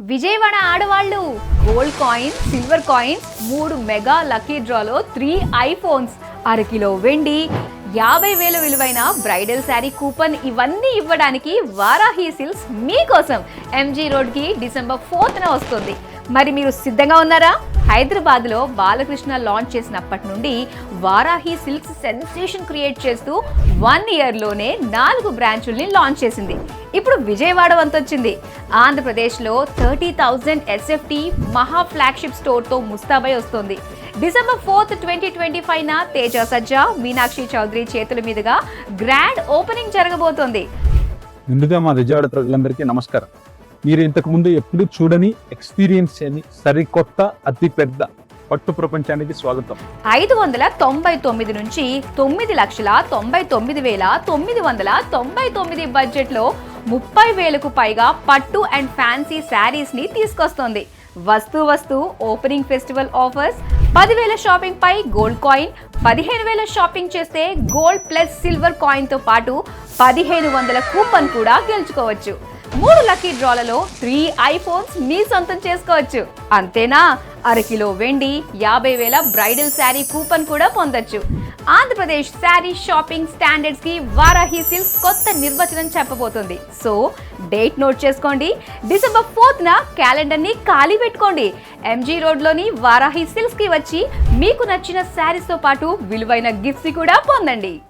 విజయవాడ ఆడవాళ్ళు gold coin, silver coins, 3 mega lucky డ్రాలో 3 iPhones, అరకిలో వెండి, 50,000 విలువైన బ్రైడల్ శారీ కూపన్ ఇవన్నీ ఇవ్వడానికి వారాహి సిల్క్స్ మీకోసం ఎంజీ రోడ్కి డిసెంబర్ 4న వస్తుంది. మరి మీరు సిద్ధంగా ఉన్నారా? హైదరాబాద్లో బాలకృష్ణ లాంచ్ చేసినప్పటి నుండి వారాహి సిల్క్స్ సెన్సేషన్ క్రియేట్ చేస్తూ 1 ఇయర్లోనే 4 బ్రాంచుల్ని లాంచ్ చేసింది. ఇప్పుడు విజయవాడ వంతొచ్చింది. ఆంధ్రప్రదేశ్లో 30,000 ఎస్ఎఫ్టీ మహా ఫ్లాగ్షిప్ స్టోర్తో ముస్తాబై వస్తుంది. డిసెంబర్ 4, 2025న తేజ సజ్జా, మీనాక్షి చౌదరి చేతుల మీదుగా గ్రాండ్ ఓపెనింగ్ జరగబోతోంది. ముందుగా మా విజయవాడ ప్రజలందరికీ నమస్కారం. మీరు ఇంతకుముందు ఎప్పుడు చూడని ఎక్స్పీరియన్స్ చేయని సరికొత్త అతిపెద్ద పట్టు ప్రపంచానికి స్వాగతం. 599 నుంచి 9,99,999 బడ్జెట్లో 30,000కు పైగా పట్టు అండ్ ఫ్యాన్సీ శారీస్ ని తీసుకొస్తోంది. వస్తు ఓపెనింగ్ ఫెస్టివల్ ఆఫర్స్, 10,000 షాపింగ్ పై గోల్డ్ కాయిన్, 15,000 షాపింగ్ చేస్తే గోల్డ్ ప్లస్ సిల్వర్ కాయిన్ తో పాటు 1,500 కూపన్ కూడా గెలుచుకోవచ్చు. 3 లక్కీ డ్రాలలో 3 ఐఫోన్స్ మీ సొంతం చేసుకోవచ్చు. అంతేనా, అరకిలో వెండి, 50,000 బ్రైడల్ శారీ కూపన్ కూడా పొందొచ్చు. ఆంధ్రప్రదేశ్ శారీ షాపింగ్ స్టాండర్డ్స్ కి వారాహి సిల్క్స్ కొత్త నిర్వచనం చెప్పబోతుంది. సో డేట్ నోట్ చేసుకోండి. డిసెంబర్ 4న క్యాలెండర్ ని ఖాళీ పెట్టుకోండి. ఎంజీ రోడ్లోని వారాహి సిల్క్స్ కి వచ్చి మీకు నచ్చిన శారీస్ తో పాటు విలువైన గిఫ్ట్స్ కూడా పొందండి.